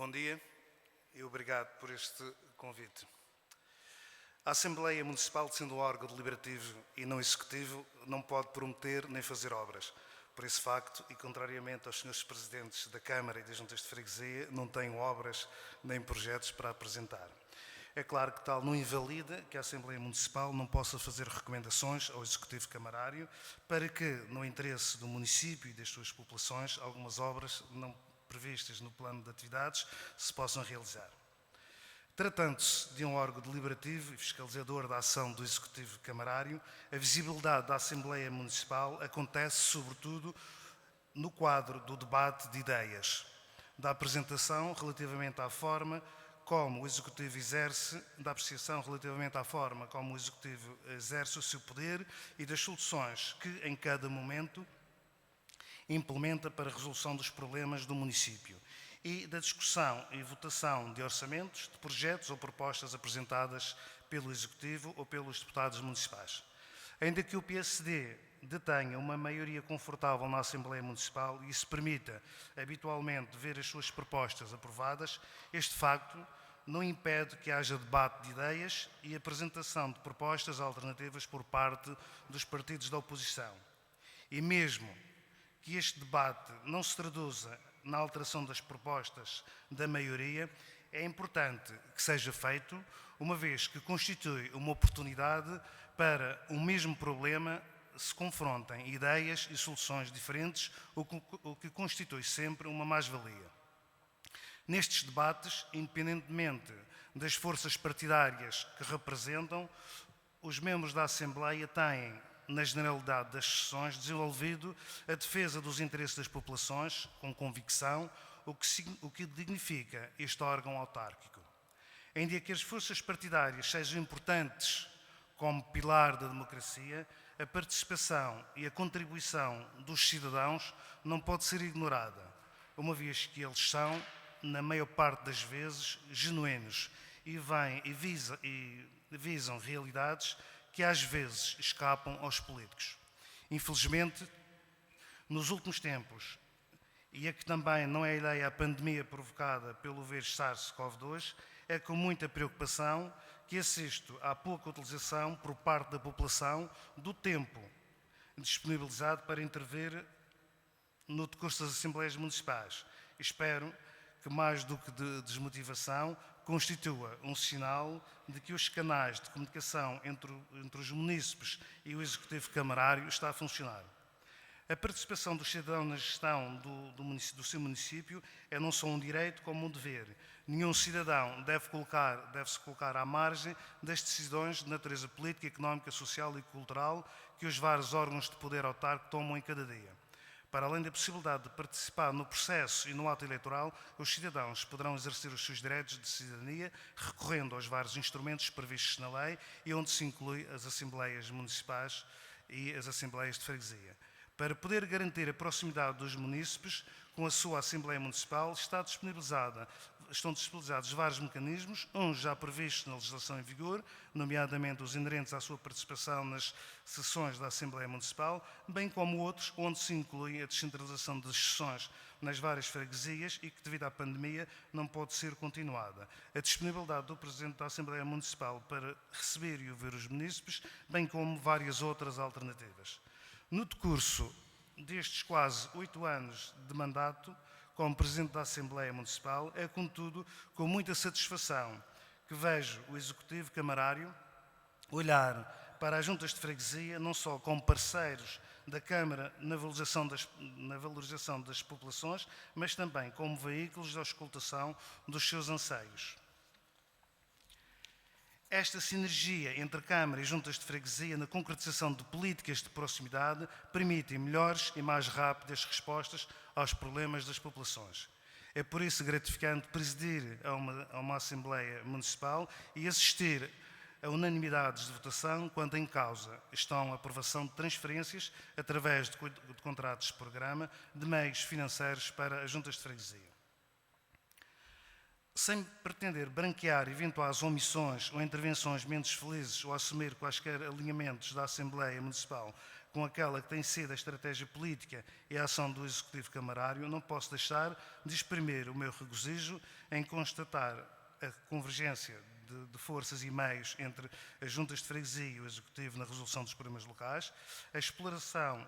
Bom dia e obrigado por este convite. A Assembleia Municipal, sendo um órgão deliberativo e não executivo, não pode prometer nem fazer obras. Por esse facto, e contrariamente aos senhores presidentes da Câmara e das Juntas de Freguesia, não tenho obras nem projetos para apresentar. É claro que tal não invalida que a Assembleia Municipal não possa fazer recomendações ao Executivo Camarário para que, no interesse do município e das suas populações, algumas obras não previstas no plano de atividades se possam realizar. Tratando-se de um órgão deliberativo e fiscalizador da ação do Executivo Camarário, a visibilidade da Assembleia Municipal acontece sobretudo no quadro do debate de ideias, da apresentação relativamente à forma como o Executivo exerce, da apreciação relativamente à forma como o Executivo exerce o seu poder e das soluções que, em cada momento, implementa para a resolução dos problemas do município e da discussão e votação de orçamentos, de projetos ou propostas apresentadas pelo Executivo ou pelos deputados municipais. Ainda que o PSD detenha uma maioria confortável na Assembleia Municipal e isso permita habitualmente ver as suas propostas aprovadas, este facto não impede que haja debate de ideias e apresentação de propostas alternativas por parte dos partidos da oposição. E mesmo que este debate não se traduza na alteração das propostas da maioria, é importante que seja feito, uma vez que constitui uma oportunidade para o mesmo problema se confrontem ideias e soluções diferentes, o que constitui sempre uma mais-valia. Nestes debates, independentemente das forças partidárias que representam, os membros da Assembleia têm, na generalidade das sessões, desenvolvido a defesa dos interesses das populações com convicção, o que dignifica este órgão autárquico. Ainda que as forças partidárias sejam importantes como pilar da democracia, a participação e a contribuição dos cidadãos não pode ser ignorada, uma vez que eles são, na maior parte das vezes, genuínos e visam realidades que às vezes escapam aos políticos. Infelizmente, nos últimos tempos, e a que também não é ideia a pandemia provocada pelo vírus SARS-CoV-2, é com muita preocupação que assisto à pouca utilização por parte da população do tempo disponibilizado para intervir no decurso das Assembleias Municipais. Espero que, mais do que de desmotivação, constitua um sinal de que os canais de comunicação entre os munícipes e o Executivo Camarário está a funcionar. A participação do cidadão na gestão do seu município é não só um direito como um dever. Nenhum cidadão deve-se colocar à margem das decisões de natureza política, económica, social e cultural que os vários órgãos de poder autárquico tomam em cada dia. Para além da possibilidade de participar no processo e no ato eleitoral, os cidadãos poderão exercer os seus direitos de cidadania recorrendo aos vários instrumentos previstos na lei e onde se inclui as Assembleias Municipais e as Assembleias de Freguesia. Para poder garantir a proximidade dos munícipes com a sua Assembleia Municipal, estão disponibilizados vários mecanismos, uns já previstos na legislação em vigor, nomeadamente os inerentes à sua participação nas sessões da Assembleia Municipal, bem como outros onde se inclui a descentralização das sessões nas várias freguesias e que, devido à pandemia, não pode ser continuada. A disponibilidade do Presidente da Assembleia Municipal para receber e ouvir os munícipes, bem como várias outras alternativas. No decurso destes quase 8 anos de mandato, como Presidente da Assembleia Municipal, é, contudo, com muita satisfação que vejo o Executivo Camarário olhar para as juntas de freguesia não só como parceiros da Câmara na valorização das populações, mas também como veículos de auscultação dos seus anseios. Esta sinergia entre Câmara e juntas de freguesia na concretização de políticas de proximidade permite melhores e mais rápidas respostas aos problemas das populações. É por isso gratificante presidir a uma Assembleia Municipal e assistir a unanimidades de votação quando em causa estão a aprovação de transferências através de contratos de programa de meios financeiros para as juntas de freguesia. Sem pretender branquear eventuais omissões ou intervenções menos felizes ou assumir quaisquer alinhamentos da Assembleia Municipal com aquela que tem sido a estratégia política e a ação do Executivo Camarário, não posso deixar de exprimir o meu regozijo em constatar a convergência de forças e meios entre as juntas de freguesia e o Executivo na resolução dos problemas locais, a exploração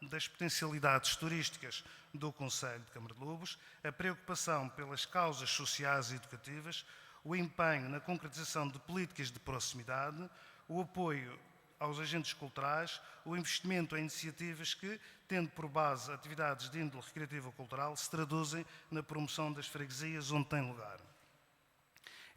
das potencialidades turísticas do Concelho de Câmara de Lobos, a preocupação pelas causas sociais e educativas, o empenho na concretização de políticas de proximidade, o apoio aos agentes culturais, o investimento em iniciativas que, tendo por base atividades de índole recreativa ou cultural, se traduzem na promoção das freguesias onde tem lugar.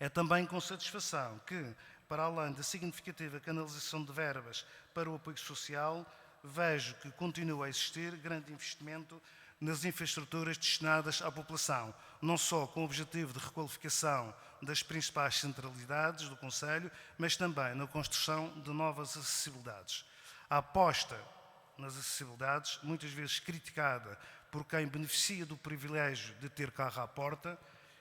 É também com satisfação que, para além da significativa canalização de verbas para o apoio social, vejo que continua a existir grande investimento nas infraestruturas destinadas à população, não só com o objetivo de requalificação das principais centralidades do Concelho, mas também na construção de novas acessibilidades. A aposta nas acessibilidades, muitas vezes criticada por quem beneficia do privilégio de ter carro à porta,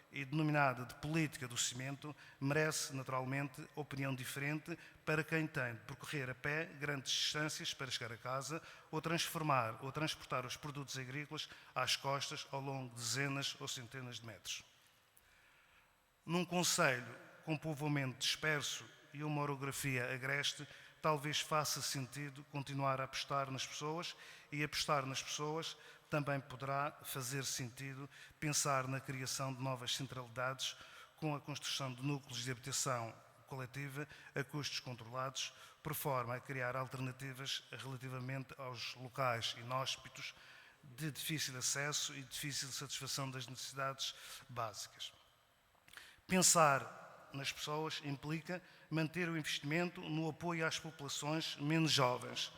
e denominada de política do cimento, merece, naturalmente, opinião diferente para quem tem de percorrer a pé grandes distâncias para chegar a casa ou transportar os produtos agrícolas às costas ao longo de dezenas ou centenas de metros. Num concelho com povoamento disperso e uma orografia agreste, talvez faça sentido continuar a apostar nas pessoas, e apostar nas pessoas também poderá fazer sentido pensar na criação de novas centralidades com a construção de núcleos de habitação coletiva a custos controlados, por forma a criar alternativas relativamente aos locais inóspitos de difícil acesso e difícil satisfação das necessidades básicas. Pensar nas pessoas implica manter o investimento no apoio às populações menos jovens,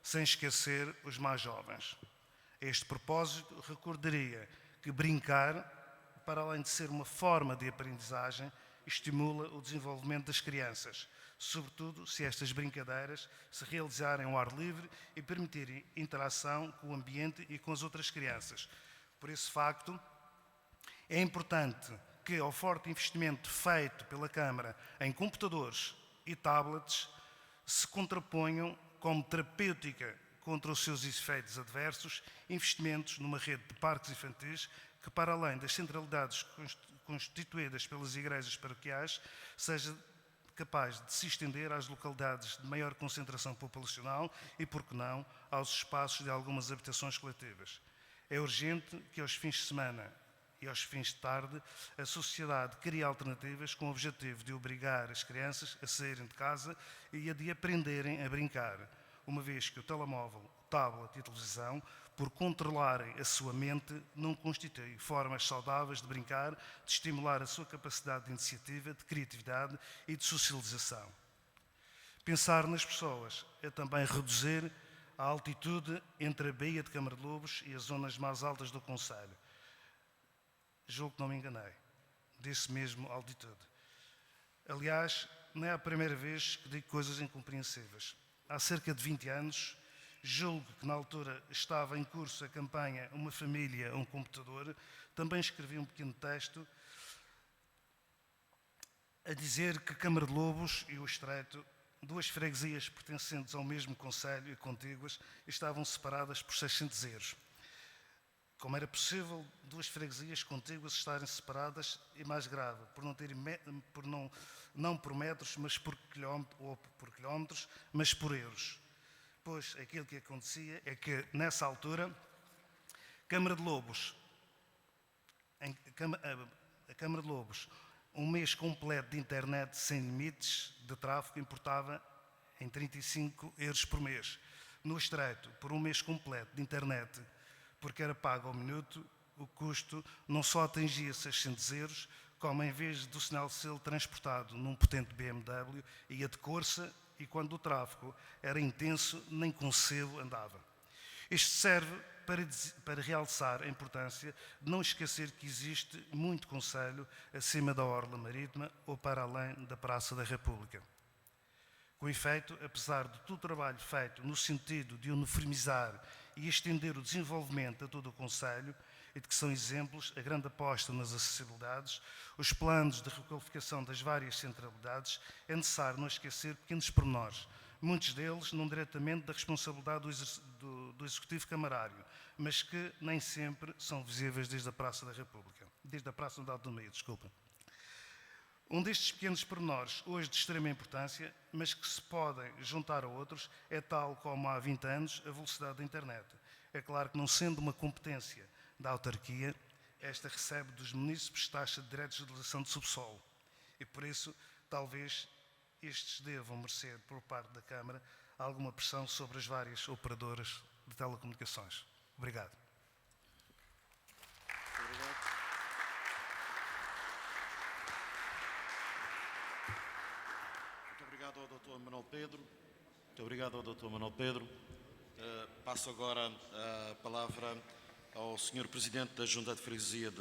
sem esquecer os mais jovens. A este propósito, recordaria que brincar, para além de ser uma forma de aprendizagem, estimula o desenvolvimento das crianças, sobretudo se estas brincadeiras se realizarem ao ar livre e permitirem interação com o ambiente e com as outras crianças. Por esse facto, é importante que, ao forte investimento feito pela Câmara em computadores e tablets, se contraponham como terapêutica contra os seus efeitos adversos, investimentos numa rede de parques infantis que, para além das centralidades constituídas pelas igrejas paroquiais, seja capaz de se estender às localidades de maior concentração populacional e, por que não, aos espaços de algumas habitações coletivas. É urgente que aos fins de semana e aos fins de tarde a sociedade crie alternativas com o objetivo de obrigar as crianças a saírem de casa e a de aprenderem a brincar, uma vez que o telemóvel, o tablet e a televisão, por controlarem a sua mente, não constituem formas saudáveis de brincar, de estimular a sua capacidade de iniciativa, de criatividade e de socialização. Pensar nas pessoas é também reduzir a altitude entre a Baía de Câmara de Lobos e as zonas mais altas do concelho. Julgo que não me enganei. Disse mesmo altitude. Aliás, não é a primeira vez que digo coisas incompreensíveis. Há cerca de 20 anos, julgo que na altura estava em curso a campanha Uma Família, um Computador, também escrevi um pequeno texto a dizer que Câmara de Lobos e o Estreito, duas freguesias pertencentes ao mesmo concelho e contíguas, estavam separadas por 600 euros. Como era possível duas freguesias contíguas estarem separadas, e mais grave, por não terem não por metros, mas por quilómetros, mas por euros. Pois aquilo que acontecia é que, nessa altura, Câmara de Lobos, a Câmara de Lobos, um mês completo de internet sem limites de tráfego importava em 35 euros por mês. No Estreito, por um mês completo de internet, porque era pago ao minuto, o custo não só atingia 600 euros, como em vez do sinal ser transportado num potente BMW, ia de corsa e quando o tráfego era intenso, nem com sebo andava. Isto serve para realçar a importância de não esquecer que existe muito concelho acima da orla marítima ou para além da Praça da República. Com efeito, apesar de todo o trabalho feito no sentido de uniformizar e estender o desenvolvimento a todo o concelho, e de que são exemplos a grande aposta nas acessibilidades, os planos de requalificação das várias centralidades, é necessário não esquecer pequenos pormenores, muitos deles não diretamente da responsabilidade do Executivo Camarário, mas que nem sempre são visíveis desde a Praça da República, desde a Praça da Autonomia, desculpa. Um destes pequenos pormenores, hoje de extrema importância, mas que se podem juntar a outros, é tal como há 20 anos a velocidade da internet. É claro que, não sendo uma competência da autarquia, esta recebe dos munícipes taxa de direito de utilização de subsolo. E por isso, talvez, estes devam merecer, por parte da Câmara, alguma pressão sobre as várias operadoras de telecomunicações. Obrigado. Muito obrigado ao Dr. Manuel Pedro. Muito obrigado ao Dr. Manuel Pedro. Passo agora a palavra ao Sr. Presidente da Junta de Freguesia de